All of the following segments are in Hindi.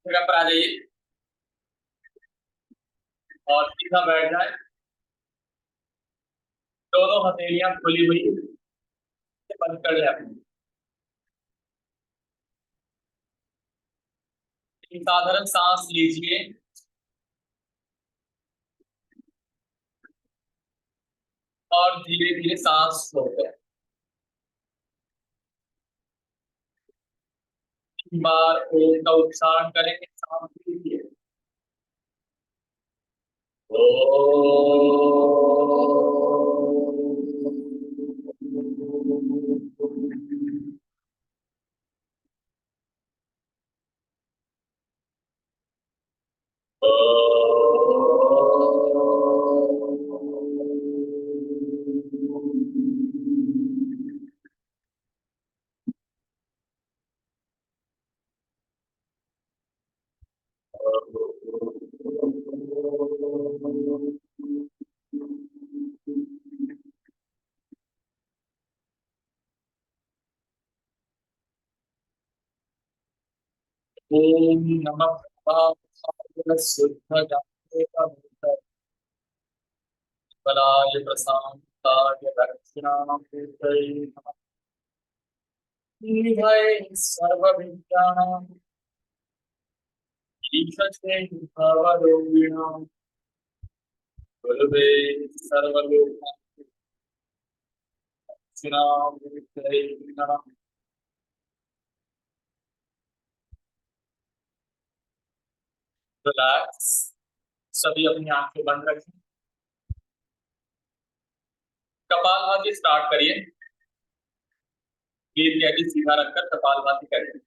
जगह पर आ जाइए और सीधा बैठ जाए। दोनों हथेलियां खुली हुई बंद कर ले अपनी। एक साधारण सांस लीजिए और धीरे धीरे सांस छोड़ते हैं। 3 बार ओम का उच्चारण करेंगे, सांस लीजिए। ओम नमः शिवाय शुद्ध ज्ञानेन बलाय प्रशांताय दक्षिणामूर्तये नमः। निधये सर्वविद्यानां ईशते भवरोगिणां गुरुवे सर्वलोकानां दक्षिणामूर्तये नमः। रिलैक्स। सभी अपनी आंखें बंद रखें। कपालभाति स्टार्ट करिए। गिर कैदी सीधा रखकर कपालभाति करें।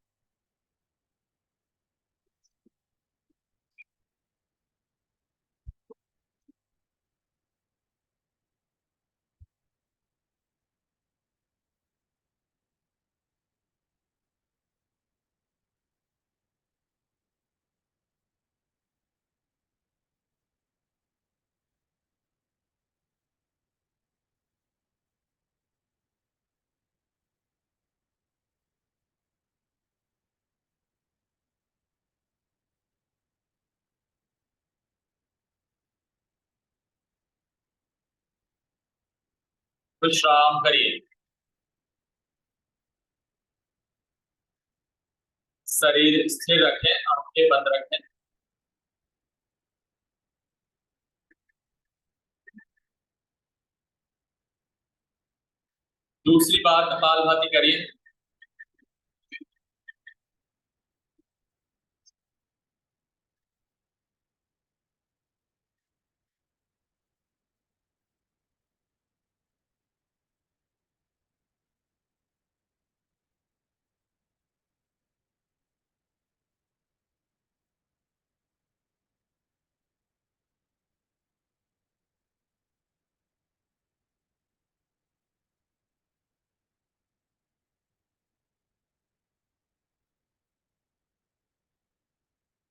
विश्राम करिए। शरीर स्थिर रखें, आंखें बंद रखें। दूसरी बार कपालभाति करिए।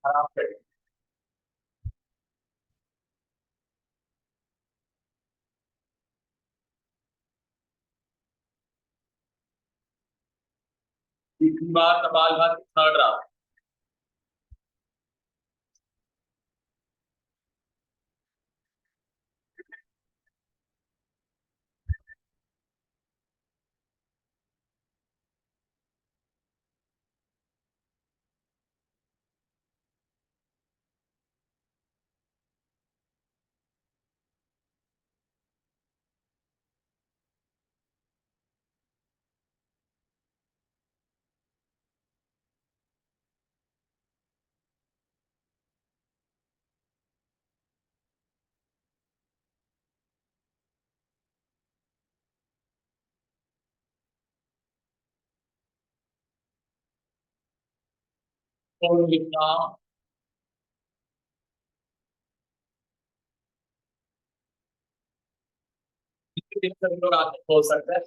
आराम करिए। तीसरी बार कपालभाति, थर्ड राउंड। पूर्ण विश्राम। सभी लोग आंखें खोल सकते हैं।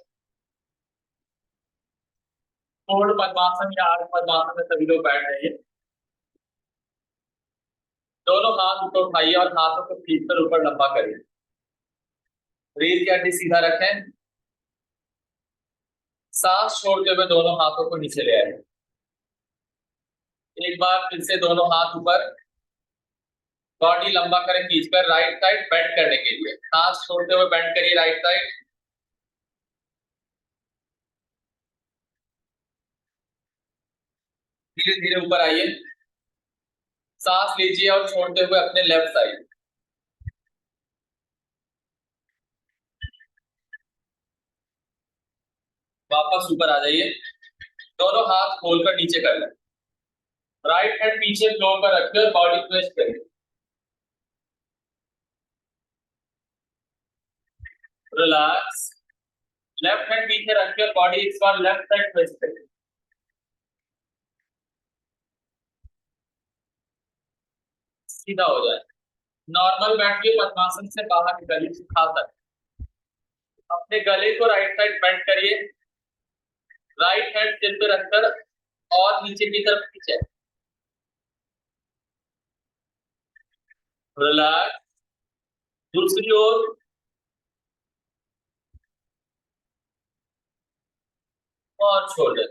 पूर्ण पद्मासन या अर्ध पद्मासन में सभी लोग बैठ जाइए। दोनों हाथ ऊपर उठाइए और हाथों को खींचकर ऊपर लंबा करिए। रीढ़ की हड्डी सीधा रखें। सांस छोड़ते हुए दोनों हाथों को नीचे ले आए। एक बार फिर से दोनों हाथ ऊपर, बॉडी लंबा करें खींचकर, राइट साइड बेंड करने के लिए हाथ छोड़ते हुए बेंड करिए राइट साइड। धीरे धीरे ऊपर आइए, सांस लीजिए और छोड़ते हुए अपने लेफ्ट साइड। वापस ऊपर आ जाइए, दोनों हाथ खोलकर नीचे कर लें, राइट हैंड पीछे फ्लोर पर रखकर बॉडी ट्विस्ट करिए, रिलैक्स। लेफ्ट हैंड पीछे रखकर बॉडी इस बार लेफ्ट साइड ट्विस्ट करिए, सीधा हो जाए। नॉर्मल बैठिए, पद्मासन से बाहर निकलिए सुखासन। अपने गले को राइट साइड बेंड करिए, राइट हैंड सिर पे रखकर और नीचे की तरफ खींचे, रिलैक्स। दूसरी ओर, और छोड़ दें।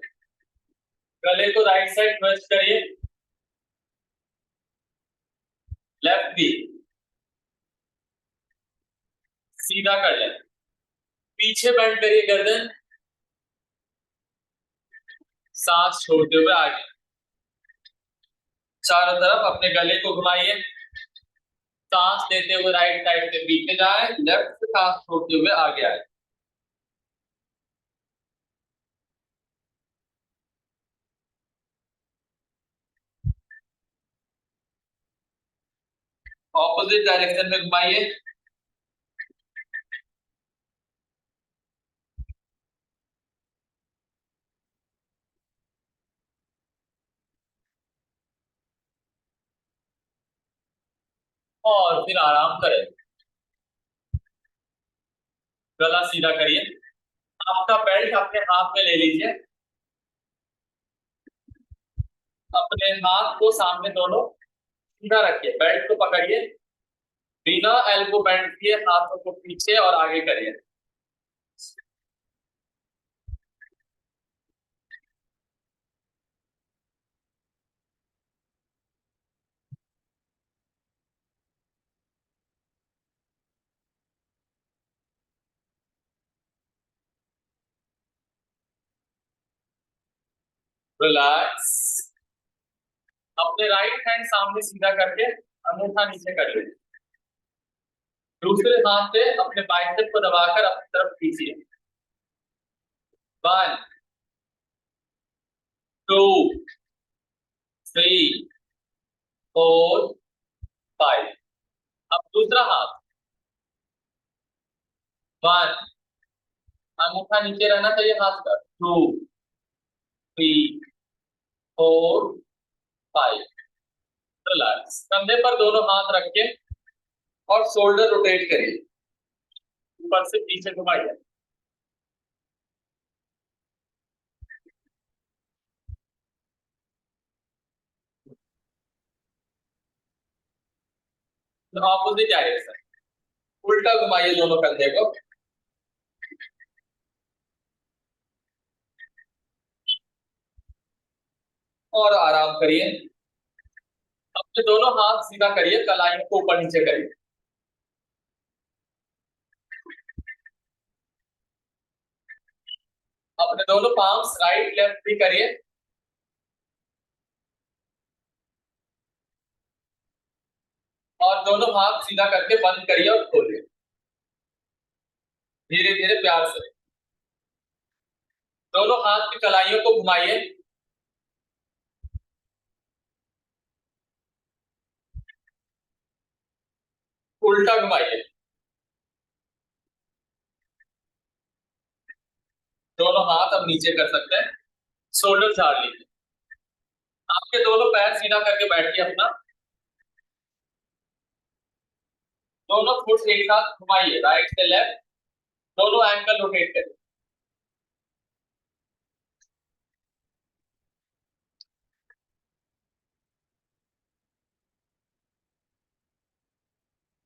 गले को राइट साइड ट्विस्ट करिए, लेफ्ट भी सीधा कर लें, पीछे बेंड करिए गर्दन, सांस छोड़ते हुए आगे, चारों तरफ अपने गले को घुमाइए, सांस लेते हुए राइट साइड से पीछे जाए, लेफ्ट से सांस छोड़ते हुए आगे आए। ऑपोजिट डायरेक्शन में घुमाइए, और फिर आराम करें, गला सीधा करिए, आपका बेल्ट अपने हाथ में ले लीजिए, अपने हाथ को सामने दोनों सीधा रखिए, बेल्ट को पकड़िए, बिना एल्बो बेंड किए हाथों को पीछे और आगे करिए, रिलैक्स। अपने राइट हैंड सामने सीधा करके अंगूठा नीचे कर लीजिए, दूसरे हाथ से अपने बाइसेप को दबाकर अपनी तरफ खींचिए, 1 2 3 4 5। अब दूसरा हाथ, 1, अंगूठा नीचे रहना चाहिए हाथ का, 2 3 4 5। रिलैक्स, कंधे पर दोनों हाथ रख के और शोल्डर रोटेट करिए, ऊपर से पीछे घुमाइए, ऑपोजिट डायरेक्शन, उल्टा घुमाइए दोनों कंधे को, और आराम करिए। अपने दोनों हाथ सीधा करिए, कलाइयों को ऊपर नीचे करिए, अपने दोनों पाम्स राइट लेफ्ट भी करिए, और दोनों हाथ सीधा करके बंद करिए और खोलिए, धीरे धीरे प्यार से दोनों हाथ की कलाइयों को घुमाइए, उल्टा घुमाइए, दोनों हाथ अब नीचे कर सकते हैं, शोल्डर झाड़ लीजिए, आपके दोनों पैर सीधा करके बैठिए, अपना दोनों फुट एक साथ घुमाइए, राइट से लेफ्ट, दोनों एंकल रोटेट करिए,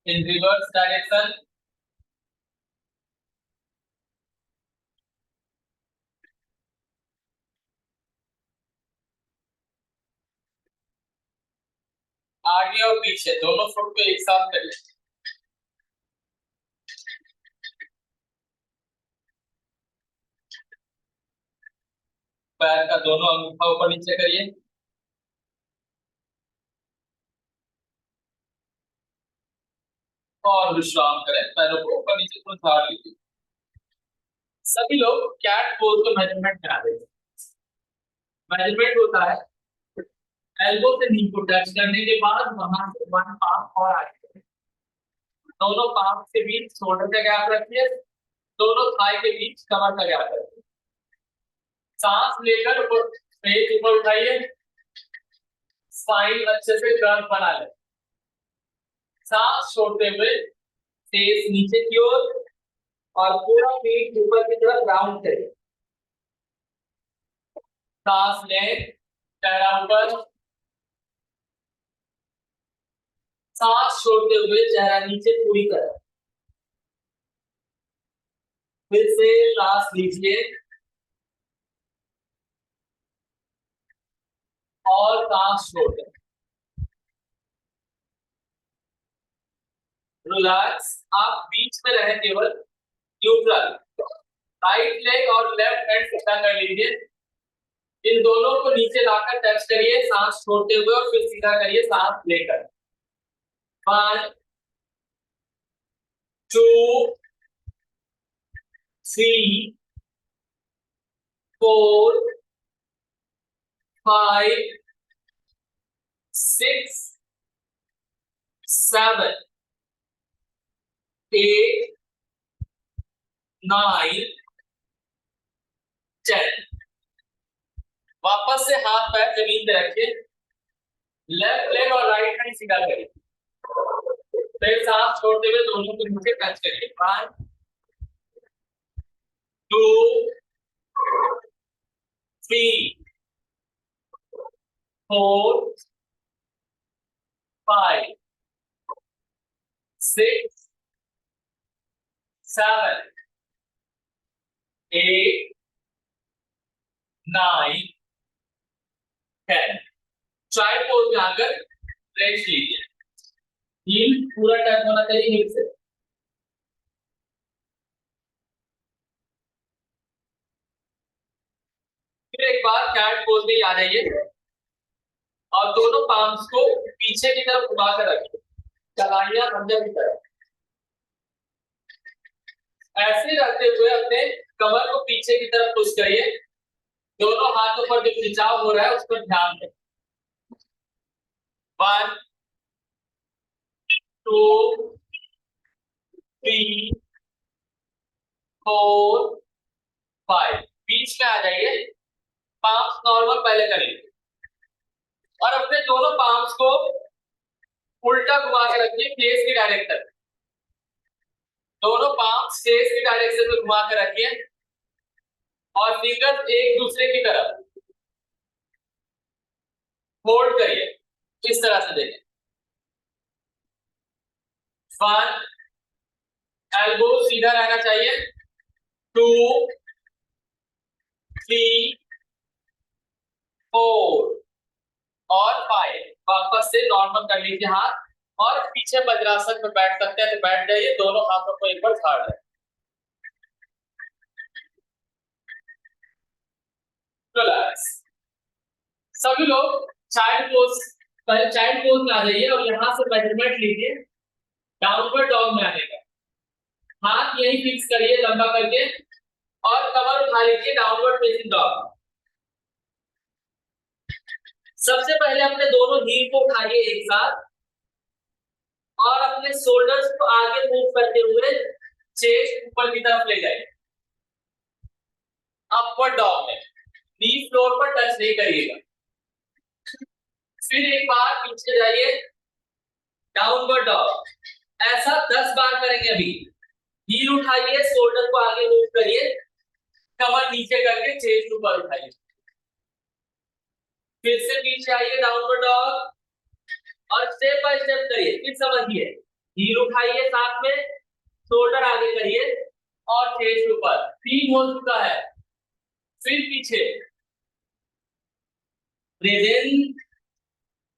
इन रिवर्स डायरेक्शन। आगे और पीछे दोनों फुट को एक साथ करिए। पैर का दोनों अंगूठा ऊपर नीचे करिए। और विश्राम करें, पैरों को ऊपर नीचे को झाड़ लीजिए। सभी लोग कैट पोज को मेजरमेंट करा देते हैं। मेजरमेंट होता है एल्बो से नी को टच करने के बाद वहां से वन पाम और आगे, दोनों पाम के बीच शोल्डर का गैप रखिए, दोनों थाई के बीच कमर का गैप रखिए। सांस लेकर ऊपर पेट ऊपर उठाइए, स्पाइन अच्छे से कर्व बना ले। सांस छोड़ते हुए फेस नीचे की ओर और पूरा पेट ऊपर की तरफ राउंड करें। सांस लें, चेहरा ऊपर, सांस छोड़ते हुए चेहरा नीचे पूरी तरह। फिर से सांस लीजिए और सांस छोड़ दें। रिलैक्स, आप बीच में रहे, केवल न्यूट्रल। राइट लेग और लेफ्ट हैंड सीधा कर लीजिए, इन दोनों को नीचे लाकर टच करिए सांस छोड़ते हुए और फिर सीधा करिए सांस लेकर। 1 2 3 4 5 6 7 8 9 10। वापस से हाथ पैर जमीन पे रखिए, लेफ्ट लेग और राइट हैंड सीधा करिए, फिर सांस छोड़ते हुए दोनों को नीचे टच करिए। 1 2 3 4 5 6 7 8 9 10। चाइल्ड पोज में आकर रेस्ट लीजिए, हील पूरा टच होना चाहिए हील से। फिर एक बार कैट पोज में आ जाइए और दोनों पाम्स को पीछे की तरफ घुमा कर रखिए, कलाइयां अंदर की तरफ। ऐसे रखते हुए अपने कमर को पीछे की तरफ पुश करिए, दोनों हाथों पर जो खिंचाव हो रहा है उस पर ध्यान दें। 1 2 3 4 5। बीच में आ जाइए, पाम्स नॉर्मल पहले करिए और अपने दोनों पाम्स को उल्टा घुमा के रखिए फेस की डायरेक्शन। दोनों पाम्स फेस की डायरेक्शन में घुमा के रखिए और फिंगर्स एक दूसरे की तरफ होल्ड करिए, इस तरह से देखें। 1 एल्बो सीधा रहना चाहिए, 2 3 4 और 5। वापस से नॉर्मल कर लीजिए हाथ और पीछे वज्रासन में बैठ सकते हैं तो बैठ जाइए, दोनों हाथों को एक बार झाड़ लें। रिलैक्स। सभी लोग चाइल्ड पोज में आ जाइए और यहां से मेजरमेंट लीजिए डाउनवर्ड डॉग में आने का। हाथ यही फिक्स करिए लंबा करके और कमर उठा लीजिए डाउनवर्ड फेसिंग डॉग। सबसे पहले अपने दोनों हील को उठाइए एक साथ और अपने शोल्डर्स को आगे मूव करते हुए चेस्ट ऊपर की तरफ ले जाइए। अपवर्ड डॉग में नी फ्लोर पर टच नहीं करिएगा। फिर एक बार पीछे जाइए, डाउनवर्ड डॉग। ऐसा 10 बार करेंगे। अभी हील उठाइए, शोल्डर को आगे मूव करिए, कमर नीचे करके चेस्ट ऊपर उठाइए। फिर से पीछे आइए, डाउनवर्ड डॉग और स्टेप बाय स्टेप करिए। फिर समझिए, हील उठाइए साथ में, शोल्डर आगे करिए और चेस्ट ऊपर। 3 हो चुका है। फिर पीछे, breathe in,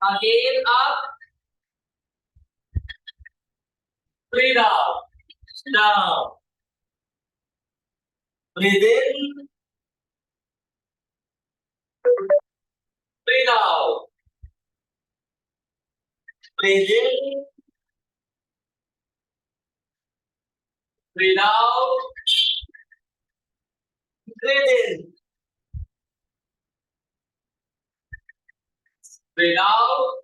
again up Breathe out. Down. Breathe in. Breathe out. Breathe in. Breathe out. Breathe in. Breathe out.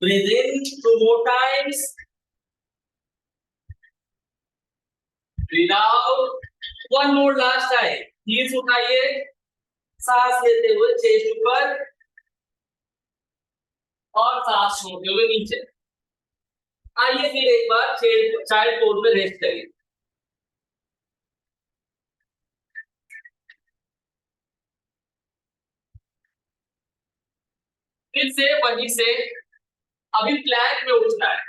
Breathe in 2 more times. Breathe out. 1 more last time. Heels उठाइए, सांस लेते हुए चेस्ट ऊपर और सांस छोड़ते हुए नीचे। आइए फिर एक बार चाइल्ड पोज में रेस्ट करिए। फिर से वहीं से अभी प्लैंक में उठना है।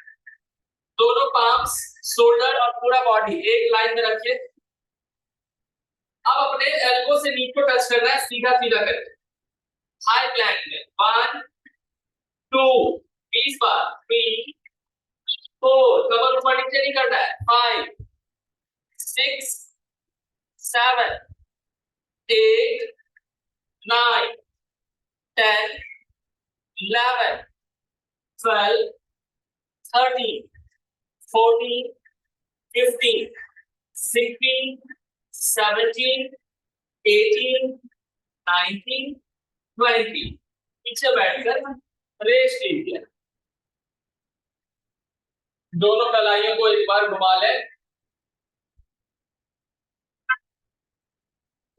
दोनों पाम्स, शोल्डर और पूरा बॉडी एक लाइन में रखिए। अब अपने एल्बो से नी को टच करना है, सीधा सीधा करके हाई प्लैंक में। 1 2 20 बार, 3 4, कमर ऊपर नीचे नहीं करना है, 5 6 7 8 9 10 11 12 13 14 15 16 17 18 19 20। पीछे बैठकर रेस्ट लीजिए। दोनों कलाइयों को एक बार घुमा लें,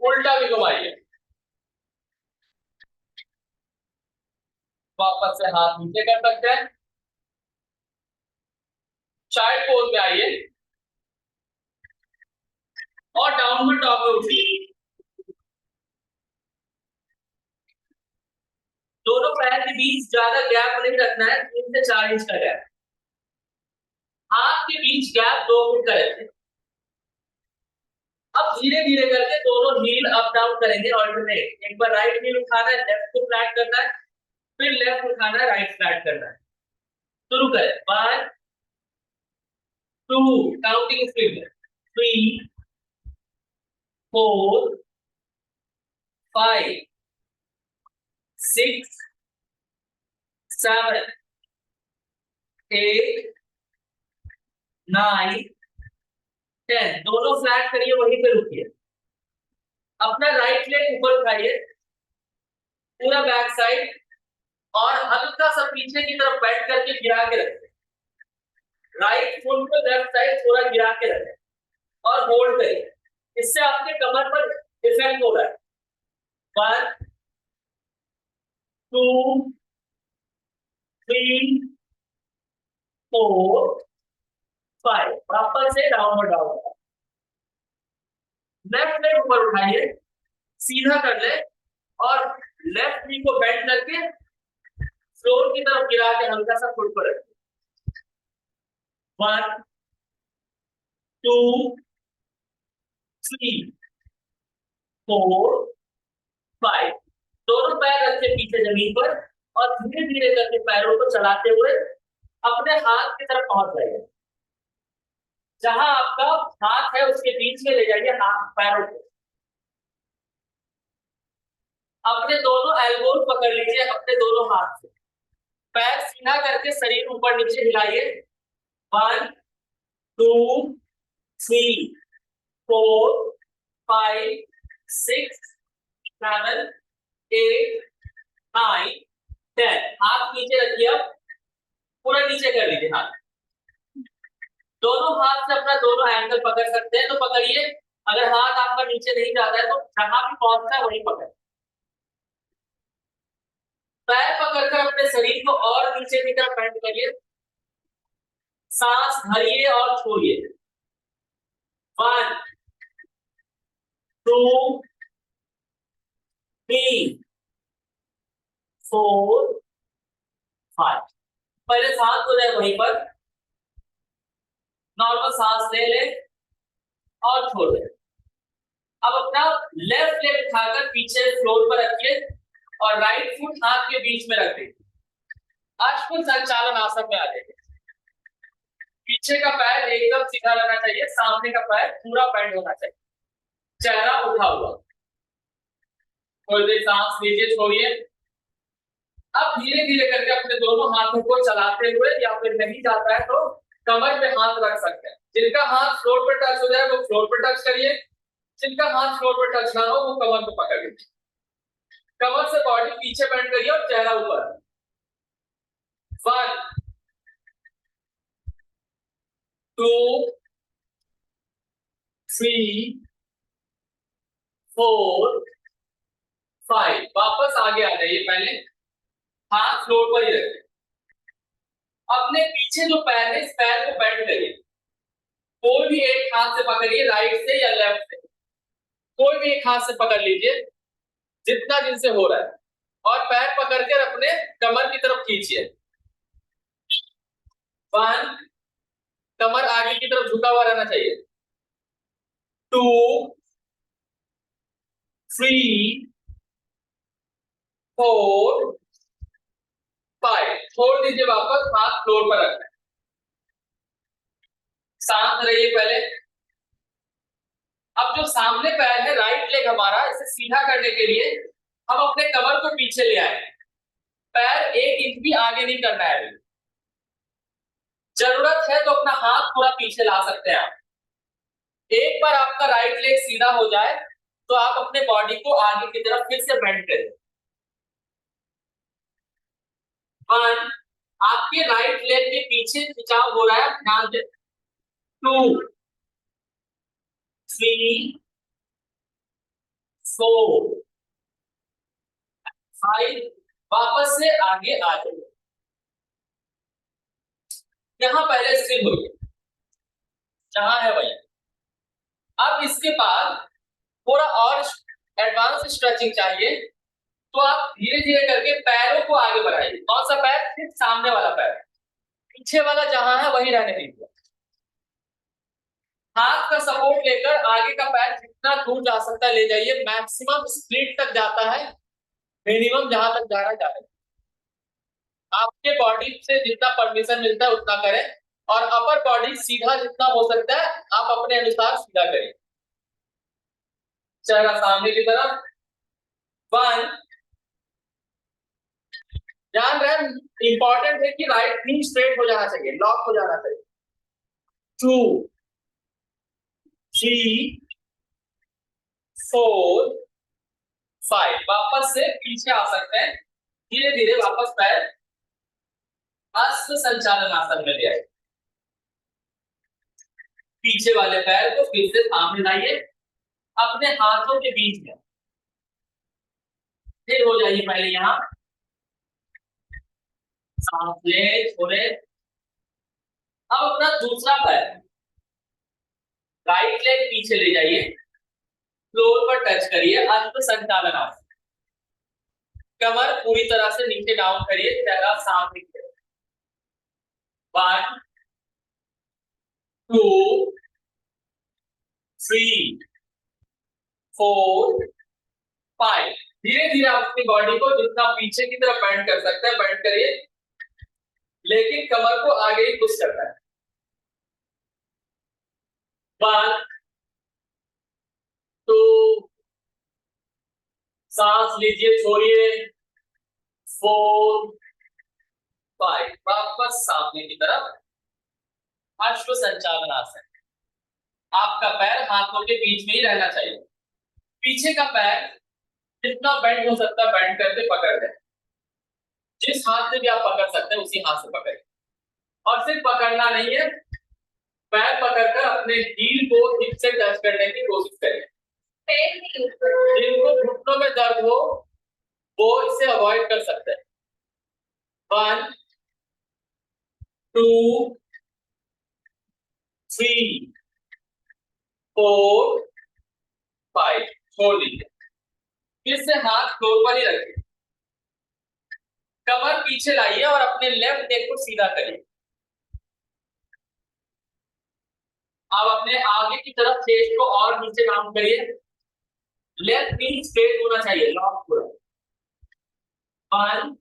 उल्टा भी घुमाइए। वापस से हाथ नीचे कर सकते हैं। चाइल्ड पोज में आइए और डाउनवर्ड डॉग में उठिए। दोनों पैर के बीच ज्यादा गैप नहीं रखना है, 3 से 4 इंच का गैप। हाथ के बीच गैप 2 फुट का रखें। अब धीरे धीरे करके दोनों हील अप डाउन करेंगे ऑल्टरनेट। एक बार राइट हील उठाना है, लेफ्ट को फ्लैट करना है, फिर लेफ्ट उठाना है, राइट फ्लैट करना है। शुरू करें। 1 2 काउंटिंग स्पीड में, 3 4 5 6 7 8 9 10। दोनों फ्लैट करिए, वहीं पे रुकिए। अपना राइट लेग ऊपर उठाइए, पूरा बैक साइड, और हल्का सा पीछे की तरफ बेंड करके गिरा के रखें। राइट फुट को लेफ्ट साइड थोड़ा गिरा के रखें और होल्ड करिए। इससे आपके कमर पर इफेक्ट हो रहा है। 1 2 3 4 5। वापस से डाउनवर्ड डॉग। लेफ्ट लेग ऊपर उठाइए, सीधा कर ले और लेफ्ट नी को बेंड करके फ्लोर की तरफ गिरा के हल्का सा फुट पर रखिए। 1 2 3 4 5। दोनों पैर रखे पीछे जमीन पर और धीरे धीरे करके पैरों को चलाते हुए अपने हाथ की तरफ पहुंच जाइए। जहां आपका हाथ है उसके बीच में ले जाइए हाथ पैरों को। अपने दोनों एल्बोज पकड़ लीजिए अपने दोनों हाथ से। पैर सीधा करके शरीर ऊपर नीचे हिलाइए। 1 2 3 4 5 6 7 8 9 10। हाथ नीचे रखिए, अब पूरा नीचे कर लीजिए हाथ। दोनों हाथ से अपना दोनों एंगल पकड़ सकते हैं तो पकड़िए। अगर हाथ आपका नीचे नहीं जाता है तो जहां भी पहुंचता है वहीं पकड़। पैर पकड़कर अपने शरीर को और नीचे की तरफ बेंड करिए। सांस भरिए और छोड़िए। 1 2 3 4 5। पहले सांस हो जाए वहीं पर, नॉर्मल सांस ले ले और छोड़ दे। अब अपना लेफ्ट लेग उठाकर पीछे फ्लोर पर रखिए और राइट फुट हाथ के बीच में रख दीजिए। अश्व संचालन आसन में आ जाइए। पीछे का पैर एकदम सीधा रहना चाहिए, सामने का पैर पूरा बेंड होना चाहिए, चेहरा उठा हुआ। थोड़ी देर सांस लीजिए, छोड़िए। अब धीरे धीरे करके अपने दोनों हाथों को चलाते हुए, या फिर नहीं जाता है तो कमर पे हाथ रख सकते हैं। जिनका हाथ फ्लोर पर टच हो जाए वो फ्लोर पर टच करिए, जिनका हाथ फ्लोर पर टच ना हो वो कमर को पकड़ लीजिए। कमर से बॉडी पीछे बेंड करिए और चेहरा ऊपर। 1 2 3 4 5। वापस आगे आ जाइए, पहले हाथ फ्लोर पर ही रखें। अपने पीछे जो पैर है इस पैर को बेंड करिए, कोई भी एक हाथ से पकड़िए, राइट से या लेफ्ट से, कोई भी एक हाथ से पकड़ लीजिए जितना जिनसे हो रहा है, और पैर पकड़कर अपने कमर की तरफ खींचिए। 1 कमर आगे की तरफ झुका हुआ रहना चाहिए। 2 3 4 5। छोड़ दीजिए, वापस हाथ फ्लोर पर रखें। शांत रहिए पहले। अब जो सामने पैर है, राइट लेग हमारा, इसे सीधा करने के लिए हम अपने कमर को पीछे ले आए। पैर 1 इंच भी आगे नहीं करना है। अभी जरूरत है तो अपना हाथ थोड़ा पीछे ला सकते हैं आप। एक बार आपका राइट लेग सीधा हो जाए तो आप अपने बॉडी को आगे की तरफ फिर से बेंड करें। 1 आपके राइट लेग के पीछे खिंचाव हो रहा है, ध्यान दें। 2 3 4 5। वापस से आगे आ जाइए। यहां पहले स्थिर होइए, जहां है वहीं। अब इसके बाद थोड़ा और एडवांस स्ट्रेचिंग चाहिए, तो आप धीरे धीरे करके पैरों को आगे बढ़ाइए। कौन सा पैर? सिर्फ सामने वाला पैर, पीछे वाला जहां है वहीं रहने दीजिए। हाथ का सपोर्ट लेकर आगे का पैर जितना दूर जा सकता है ले जाइए। मैक्सिमम स्प्लिट तक जाता है, मिनिमम जहां तक जाना जाए। आपके बॉडी से जितना परमिशन मिलता है उतना करें, और अपर बॉडी सीधा जितना हो सकता है आप अपने अनुसार सीधा करें। चेहरा सामने की तरफ। 1 ध्यान रहे, इंपॉर्टेंट है कि राइट नी स्ट्रेट हो जाना चाहिए, लॉक हो जाना चाहिए। 2 3 4 5। वापस से पीछे आ सकते हैं, धीरे धीरे वापस पैर हस्त संचालन आसन में ले आए। पीछे वाले पैर को फिर से सामने लाइए, अपने हाथों के बीच में फिर हो जाइए। पहले यहां सांस ले, छोड़े। अब अपना दूसरा पैर राइट लेग पीछे ले जाइए, फ्लोर पर टच करिए, हस्त संचालन आसन। कमर पूरी तरह से नीचे डाउन करिए, चेहरा सामने की तरफ। 1 2 3 4 5। धीरे धीरे आप अपनी बॉडी को जितना पीछे की तरफ बेंड कर सकते हैं बेंड करिए, लेकिन कमर को आगे ही पुश करना है। 1 2 सांस लीजिए, छोड़िए। 4 5। वापस सामने की तरफ, अश्व संचालन आसन। आपका पैर हाथों के बीच में ही रहना चाहिए। पीछे का पैर जितना बेंड हो सकता है बेंड करके पकड़ लें। जिस हाथ से भी आप पकड़ सकते हैं उसी हाथ से पकड़ें, और सिर्फ पकड़ना नहीं है, पैर पकड़कर अपने हील को हिप से टच करने की कोशिश करें। जिनको घुटनों में दर्द हो वो इसे अवॉइड कर सकते हैं। 1 2 3 4 5। छोड़ दीजिए, फिर से हाथ फ्लोर पर ही रखिए। कमर पीछे लाइए और अपने लेफ्ट लेग को सीधा करिए। अब अपने आगे की तरफ चेस्ट को और नीचे डाउन करिए। लेफ्ट नी स्ट्रेट होना चाहिए, लॉक पूरा। 1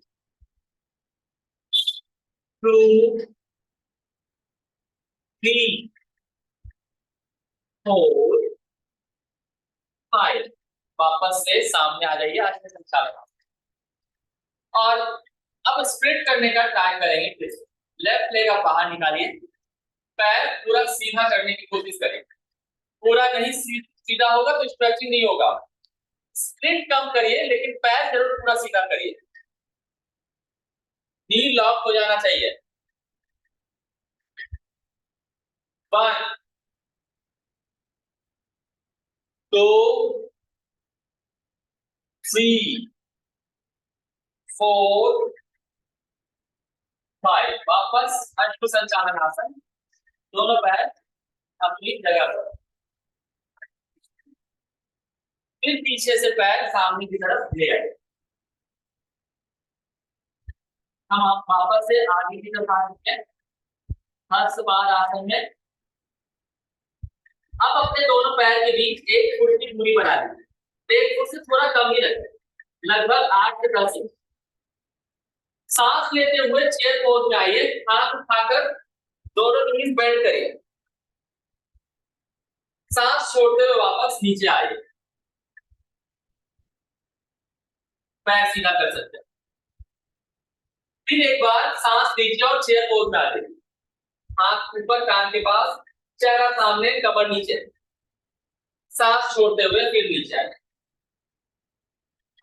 2 3 4 5। वापस से सामने आ जाइए, आज मैं समझा रहा हूं। और अब स्प्लिट करने का ट्राई करेंगे। लेफ्ट लेग आप बाहर निकालिए, पैर पूरा सीधा करने की कोशिश करें। पूरा नहीं, सीधा होगा तो स्ट्रेचिंग नहीं होगा। स्प्लिट कम करिए लेकिन पैर जरूर पूरा सीधा करिए। नी लॉक हो जाना चाहिए। 1 2 3 4 5। वापस अश्व संचालन आसन, दोनों पैर अपनी जगह पर। फिर पीछे से पैर सामने की तरफ ले आए। हम वापस से आगे की तरफ आ रहे हैं हस्तपाद आसन में। अब अपने दोनों पैर के बीच 1 फुट की दूरी बना लीजिए। 1 फुट से थोड़ा कम ही रखें, लगभग 8 से 10 इंच। सांस लेते हुए चेयर पोज में आइए, हाथ उठाकर दोनों नीज बेंड करिए। सांस छोड़ते हुए वापस नीचे आइए, पैर सीधा कर सकते हैं। फिर एक बार सांस लीजिए और चेयर पोज में आ जाइए। हाथ ऊपर कान के पास, चेहरा सामने, कमर नीचे। सांस छोड़ते हुए फिर नीचे आइए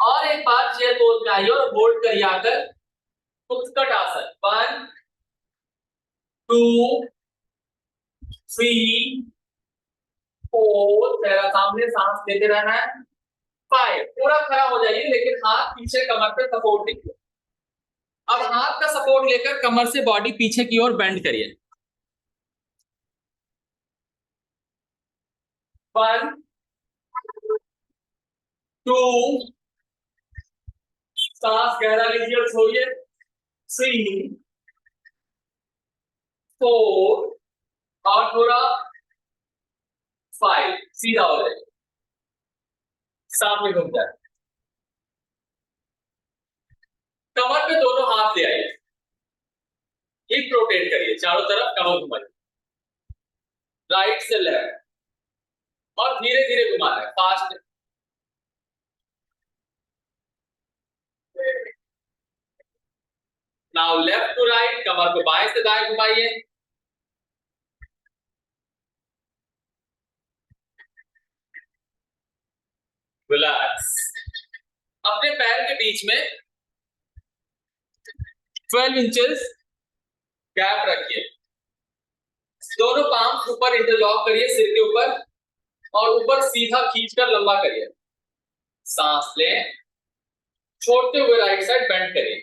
और एक बार चेयर पोज में आइए और होल्ड करिए आकर उत्कट आसन। 1 2 3 4। चेहरा सामने, सांस लेते रहना है। 5। पूरा खड़ा हो जाइए लेकिन हाथ पीछे कमर पे सपोर्ट दीजिए। अब हाथ का सपोर्ट लेकर कमर से बॉडी पीछे की ओर बेंड करिए। 1 2। सांस गहरा लीजिए और छोड़िए। 3 4 और थोड़ा 5। सीधा हो जाए, सामने घूम जाए। कमर पे दोनों हाथ ले आइए, हिप रोटेट करिए, चारों तरफ कमर घुमाइए, राइट से लेफ्ट और धीरे धीरे घुमा रहे हैं, fast. Now left to right, कमर को बाएं से दाएं घुमाइए। रिलैक्स। अपने पैर के बीच में 12 इंचेस गैप रखिए। दोनों पाम ऊपर इंटरलॉक करिए सिर के ऊपर और ऊपर सीधा खींचकर लंबा करिए। सांस लें, छोड़ते हुए राइट साइड बेंड करिए।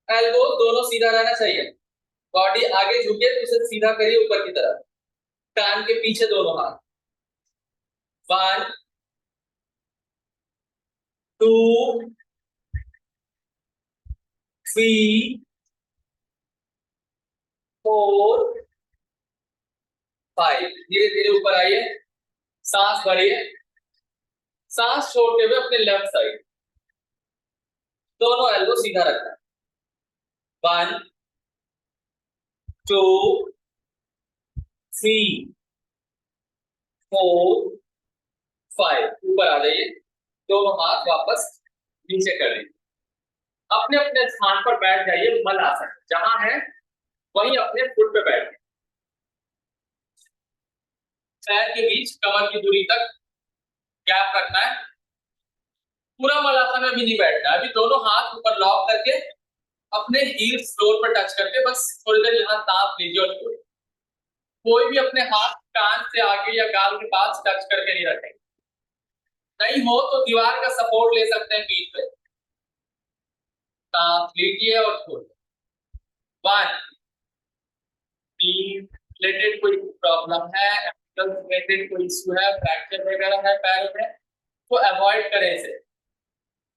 एल्बो दोनों सीधा रहना चाहिए। बॉडी आगे झुके तो उसे सीधा करिए ऊपर की तरफ। कान के पीछे दोनों हाथ। 1 2 3 4 5। धीरे धीरे ऊपर आइए, सांस भरिए। सांस छोड़ते हुए अपने लेफ्ट साइड दोनों एल्बो सीधा रखना। 1 2 3 4 5। ऊपर आ जाइए, दोनों हाथ वापस नीचे कर लीजिए। अपने अपने स्थान पर बैठ जाइए। मल आसन जहां है वहीं अपने फुट पे बैठ, पैर के बीच कमर की दूरी तक गैप रखना है। पूरा मलासन में भी नहीं बैठना है। अभी दोनों हाथ ऊपर लॉक करके अपने हील्स फ्लोर पर टच करके बस थोड़ी देर यहाँ ताप लीजिए और छोड़िए। कोई भी अपने हाथ कान से आगे या गाल के पास टच करके नहीं रखेंगे। नहीं हो तो दीवार का सपोर्ट ले सकते हैं पीठ पे। ताप लीजिए और छोड़िए। 1 रिलेटेड कोई प्रॉब्लम है, रिलेटेड कोई इश्यू है, फ्रैक्चर वगैरह है पैरों में, तो अवॉइड करें इसे।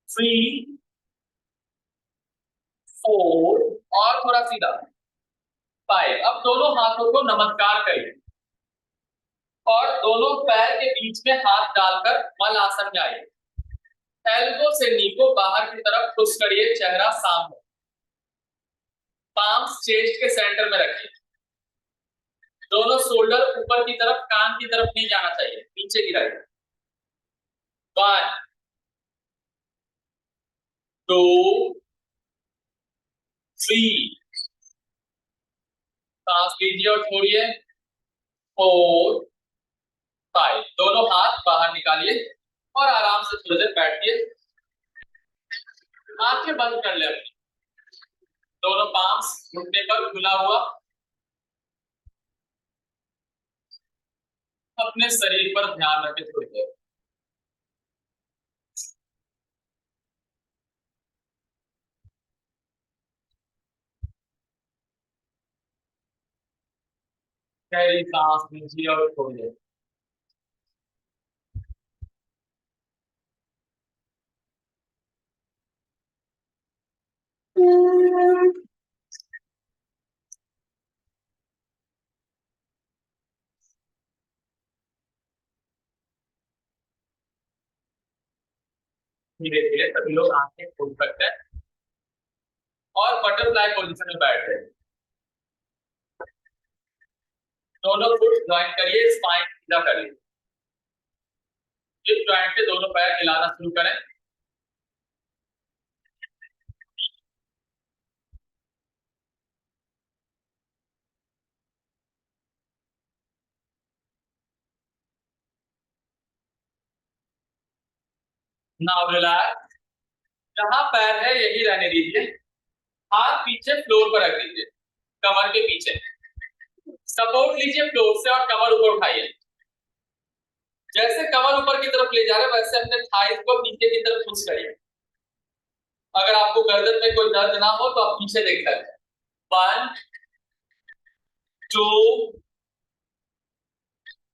3 4 और थोड़ा सीधा 5। अब दोनों हाथों को नमस्कार करिए और दोनों पैर के बीच में हाथ डालकर मल आसन में आइए। एल्बो से नी को बाहर की तरफ पुश करिए, चेहरा सामने, पाम्स चेस्ट के सेंटर में रखिए। दोनों शोल्डर ऊपर की तरफ, कान की तरफ नहीं जाना चाहिए, नीचे गिराइए। 1 2 3, सांस लीजिए और छोड़िए। 4 5, दोनों हाथ बाहर निकालिए और आराम से थोड़ी देर बैठिए। आंखें बंद कर ले अपनी, दोनों पाम्स घुटने पर खुला हुआ। अपने शरीर पर ध्यान रखें थोड़ी देर। गहरी सांस लीजिए और छोड़िए। धीरे धीरे सभी लोग आंखें खोल सकते हैं और बटरफ्लाई पोजीशन में बैठ रहे हैं। दोनों फुट ज्वाइन करिए, स्पाइन सीधा करिए। इस ज्वाइंट से दोनों पैर हिलाना शुरू करें। Now relax. जहां पैर है यही रहने दीजिए। हाथ पीछे फ्लोर पर रख दीजिए, कमर के पीछे। सपोर्ट लीजिए फ्लोर से और कमर ऊपर उठाइए। जैसे कमर ऊपर की तरफ ले जा रहे हैं वैसे अपने थाइस को नीचे की तरफ पुश करिए। अगर आपको गर्दन में कोई दर्द ना हो तो आप पीछे देख सकते हैं। 1 2,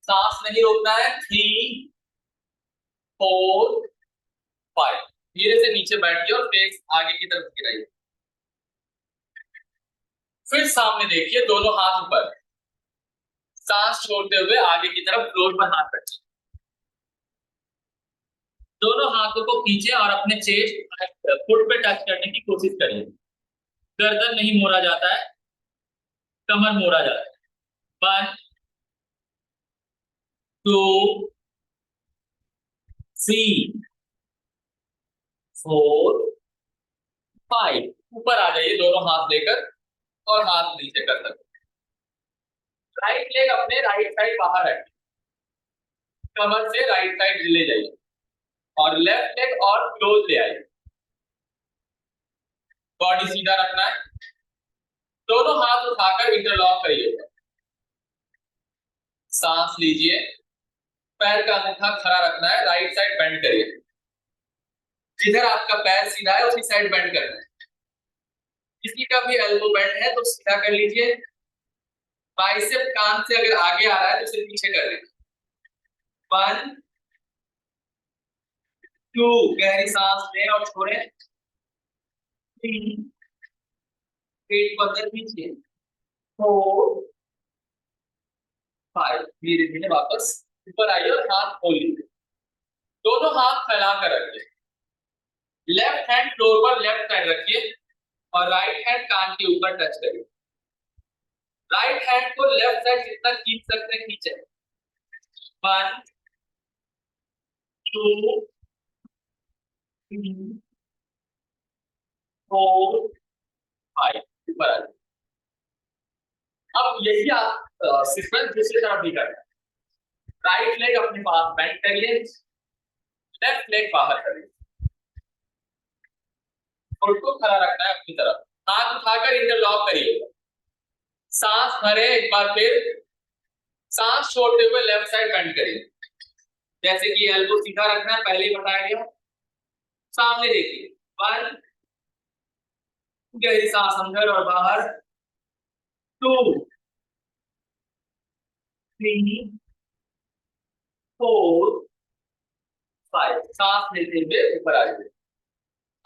सांस नहीं रोकना है। 3 4 5, धीरे से नीचे बैठिए और फेस आगे की तरफ गिराइए। फिर सामने देखिए, दोनों हाथ ऊपर, सांस छोड़ते हुए आगे की तरफ फ्लोर पर हाथ रखिए। दोनों हाथों को खींचे और अपने चेस्ट फुट पे टच करने की कोशिश करिए। गर्दन नहीं मोड़ा जाता है, कमर मोड़ा जाता है। 1 2 3 4 5, ऊपर आ जाइए दोनों हाथ लेकर और हाथ नीचे कर सकते। राइट लेग अपने राइट साइड बाहर रखिए, कमर से राइट साइड ले जाइए और लेफ्ट लेग और क्लोज ले आइए। बॉडी सीधा रखना है। दोनों हाथ उठाकर इंटरलॉक करिए। सांस लीजिए, पैर का अंगूठा खड़ा रखना है, राइट साइड बेंड करिए। जिधर आपका पैर सीधा है उसी साइड बेंड करना है। किसी का भी एल्बो बेंड है तो सीधा कर लीजिए। बाइसेप कान से अगर आगे आ रहा है तो उसे पीछे कर लीजिए। 1 2, गहरी सांस लें और छोड़ें। 3, पेट को अंदर खींचिए। 4 5, धीरे धीरे वापस ऊपर आइए और हाथ खोल लीजिए। दोनों हाथ फैला कर रखिए। लेफ्ट हैंड फ्लोर पर लेफ्ट साइड रखिए और राइट हैंड कान के ऊपर टच करिए। राइट हैंड को लेफ्ट साइड जितना खींच सकते हैं खींचे। 1 2 3 4 5, ऊपर आ जाइए। अब यही आप सीक्वेंस दूसरी तरफ भी करना है। राइट लेग अपने पास बेंड करिए, लेफ्ट लेग बाहर करिए, फुट को खड़ा रखना है अपनी तरफ। हाथ उठाकर इंटरलॉक करिए। सांस भरे एक बार फिर, सांस छोड़ते हुए लेफ्ट साइड बेंड करिए। जैसे कि एल्बो सीधा रखना है, पहले ही बताया गया। सामने देखिए। 1, गहरी सांस अंदर और बाहर। 2 3 4 5, सांस लेते हुए ऊपर आ जाइए।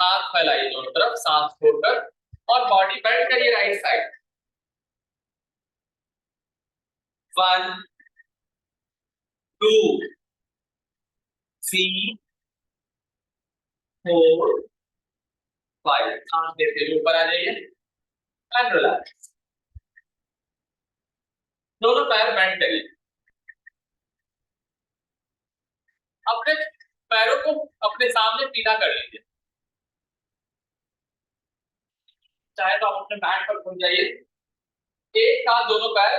हाथ फैलाइए दोनों तरफ सांस छोड़कर और बॉडी बेंड करिए राइट साइड। 1 2 3 4 5, सांस लेते हुए ऊपर आ जाइए एंड रिलैक्स। दोनों पैर बेंड करिए, अपने पैरों को अपने सामने सीधा कर लीजिए, चाहे तो आप अपने बैक पर घूम जाइए। एक साथ दोनों पैर,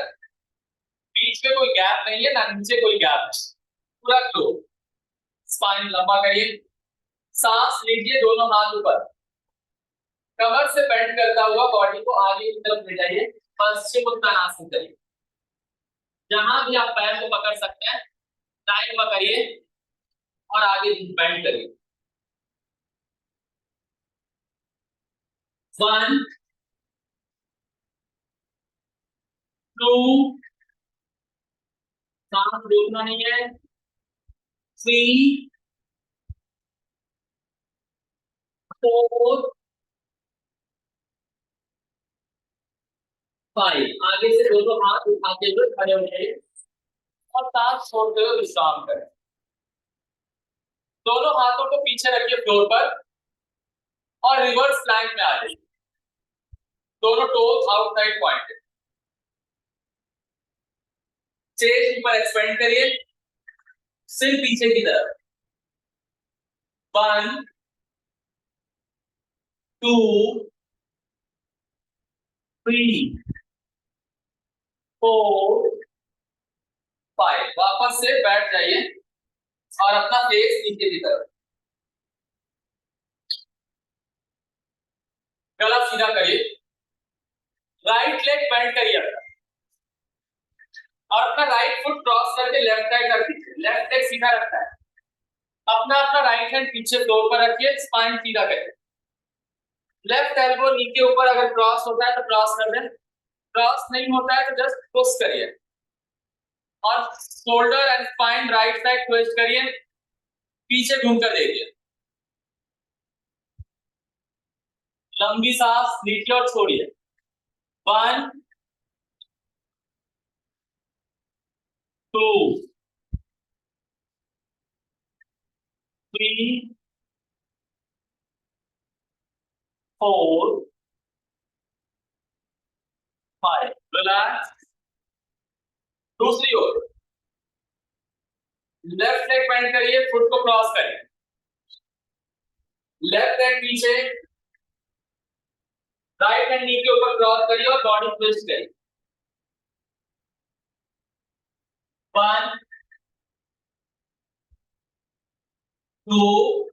बीच में कोई गैप नहीं है, ना नीचे कोई गैप है, पूरा क्लोज। स्पाइन लंबा करिए, सांस लीजिए, दोनों हाथ ऊपर, कमर से बेंड करता हुआ बॉडी को आगे की तरफ ले जाइए, पश्चिमोत्तानासन करिए। जहां भी आप पैर को पकड़ सकते हैं लाइन पकड़िए और आगे बेंड करिए। 1 2, सांस रोकना नहीं है, 3 4 5। आगे से दोनों हाथ उठाते हुए खड़े हो जाइए और सांस छोड़ते हुए विश्राम करें। दोनों हाथों को पीछे रखिए फ्लोर पर और रिवर्स लाइन में आ जाइए, दोनों टोज आउटसाइड पॉइंट, चेस्ट ऊपर एक्सपेंड करिए, सिर पीछे की तरफ। 1 2 3 4 5। वापस से बैठ जाइए और अपना फेस नीचे की तरफ, गला सीधा करिए, राइट लेग बेंड करिए अपना, और अपना राइट फुट क्रॉस करके लेफ्ट साइड रख दीजिए, लेफ्ट लेग सीधा रखना है, अपना राइट हैंड पीछे फ्लोर पर रखिए, स्पाइन सीधा करिए, लेफ्ट एल्बो नी के ऊपर, अगर क्रॉस होता है तो क्रॉस कर दें, क्रॉस नहीं होता है तो जस्ट पुश करिए, और shoulder and spine right side twist करिए, पीछे घूम कर देखिए, लंबी सांस लीजिए और छोड़िए। 1 2 3 4 5। रिलैक्स। दूसरी ओर, लेफ्ट लेग बेंड करिए, फुट को क्रॉस करिए, लेफ्ट हैंड पीछे, राइट हैंड नी के ऊपर क्रॉस करिए और बॉडी ट्विस्ट करिए। 1 2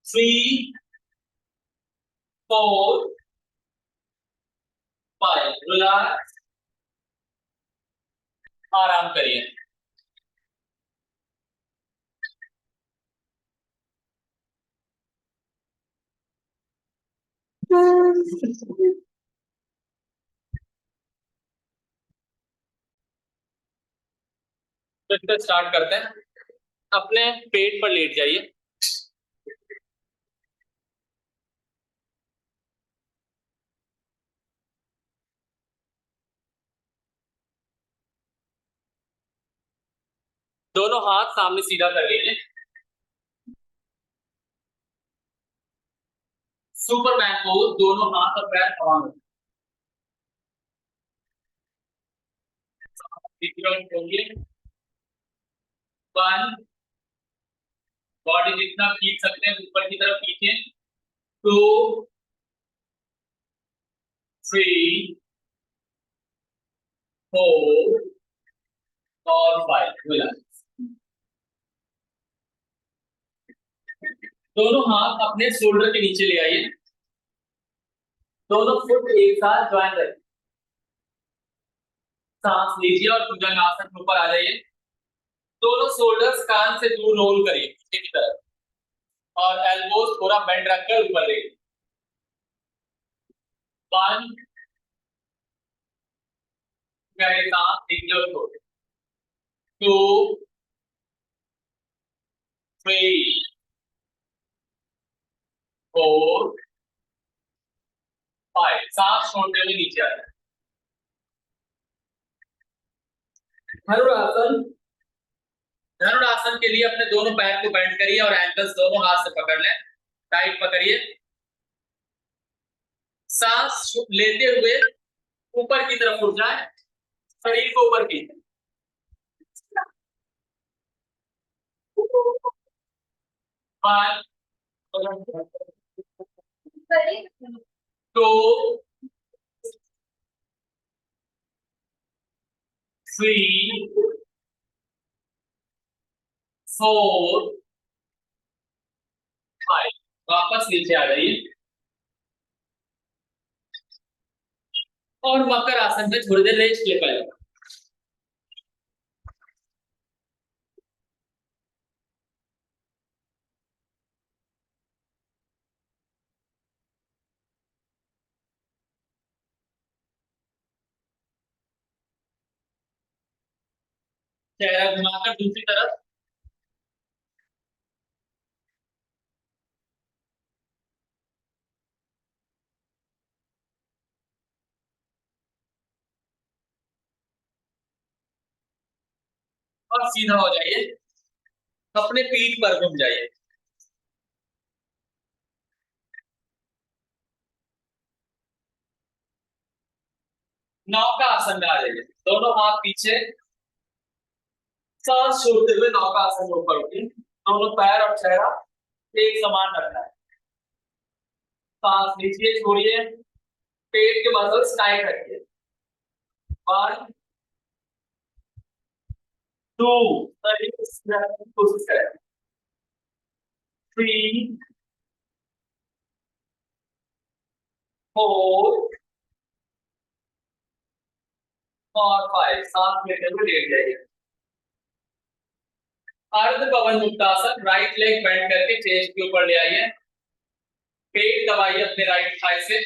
3 4 5। रिलैक्स, आराम करिए। फिर से स्टार्ट करते हैं, अपने पेट पर लेट जाइए, दोनों हाथ सामने सीधा कर लीजिए, सुपरमैन पोज, दोनों हाथ और पैर हवा में, छोड़िए। 1, बॉडी जितना खींच सकते हैं ऊपर की तरफ खींचे, 2 3 4 और 5। रिलैक्स। दोनों हाथ अपने शोल्डर के नीचे ले आइए, दोनों फुट एक साथ ज्वाइन रखिए, सांस लीजिए और भुजंगासन के ऊपर आ जाइए, दोनों शोल्डर्स कान से दूर रोल करिए पीछे की तरफ, और एल्बोज थोड़ा बेंड रखकर ऊपर ले। 1, गहरी सांस लीजिए और छोड़िए। 2 3 4 5। सांस छोड़ते हुए नीचे आ जाए। धनुरासन। धनुरासन के लिए अपने दोनों पैर को बेंड करिए और एंकल्स दोनों हाथ से पकड़ लें, टाइट पकड़िए, सांस लेते हुए ऊपर की तरफ उठ जाए शरीर को ऊपर की। 1 2 3 4 5। वापस नीचे आ जाइए और मकर आसन में थोड़ी देर रेस्ट ले पाएगा। चेहरा घुमाकर दूसरी तरफ। और सीधा हो जाइए, अपने पीठ पर घूम जाइए। नौका आसन में आ जाइए, दोनों हाथ पीछे, सांस छोड़ते हुए नौका आसन में ऊपर उठिए। दोनों पैर और चेहरा एक समान रखना है। सांस लीजिए, छोड़िए, पेट के मसल्स टाइट रखिए। 1 2 कोशिश करें। 3 4 और 5। सांस लेते हुए लेट जाइए। अर्ध पवन मुक्तासन, राइट लेग बेंड करके चेस्ट के ऊपर ले आइए। पेट दबाइए अपने राइट थाई से।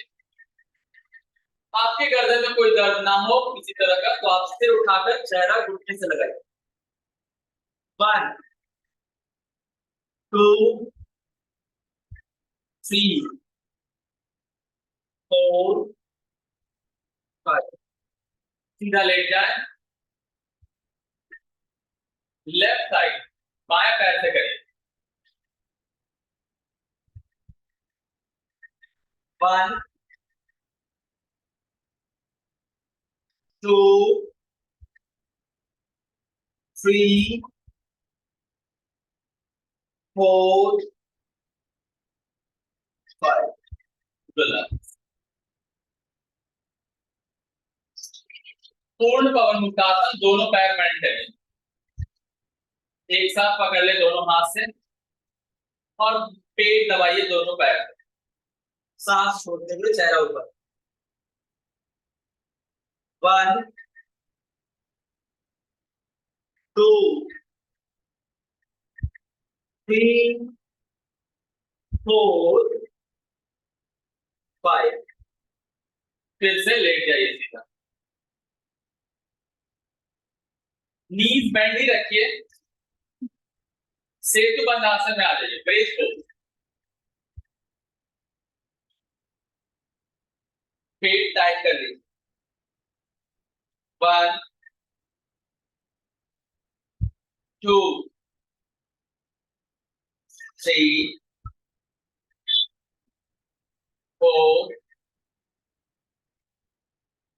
आपके गर्दन में कोई दर्द ना हो किसी तरह का तो आप सिर उठाकर चेहरा घुटने से लगाइए। 1 2 3 4 5। सीधा लेट जाए। लेफ्ट साइड बाएं पैर से करिए। 1 2 3 4 5। पूर्ण पवन मुक्तासन, दोनों पैर बेंड करें, एक साथ पकड़ ले दोनों हाथ से और पेट दबाइए दोनों पैर से। सांस छोड़ते हुए चेहरा ऊपर। 1 2 3 4 5। फिर से लेट जाइए सीधा, नीज बेंड ही रखिए। सेतु बंद आसन में आ जाइए, ब्रेस को। पेट टाइट कर लीजिए। 1 2 3 4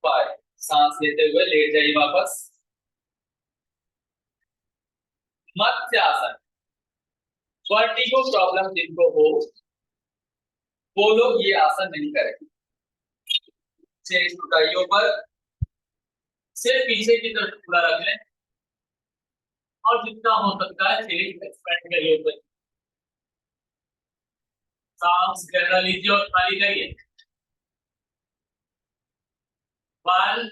5। सांस लेते हुए लेट जाइए वापस। मत्स्य आसन, वर्टिगो प्रॉब्लम जिनको हो वो लोग ये आसन नहीं करेंगे। चेस्ट उठाइए ऊपर, सिर पीछे की तरफ पूरा रख लें और जितना हो सकता है चेस्ट एक्सपेंड करिए ऊपर। सांस गहरा लीजिए और खाली करिए। 1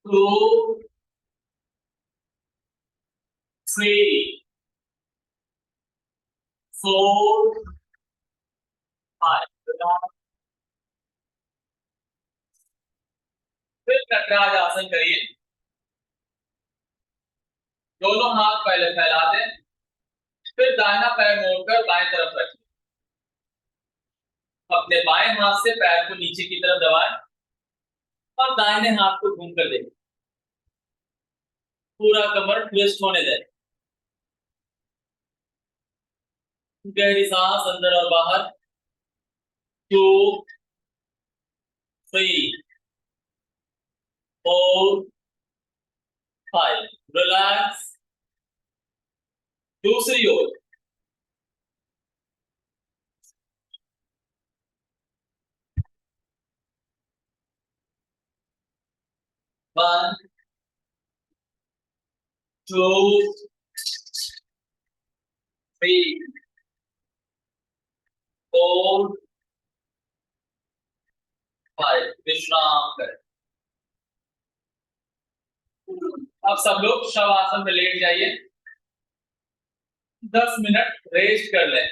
2 3 4 5। फिर नटराज आसन करिए। दोनों हाथ पहले फैला दें, फिर दाहिना पैर मोड़कर बाएं तरफ रखिए। अपने बाएं हाथ से पैर को नीचे की तरफ दबाएं और दाहिने हाथ को घूम कर दें। पूरा कमर ट्विस्ट होने दें। गहरी सांस अंदर और बाहर। 2 3 4 5 रिलैक्स। दूसरी ओर 1 2 3 4 5 विश्राम करें। अब सब लोग शवासन में लेट जाइए, 10 मिनट रेस्ट कर लें।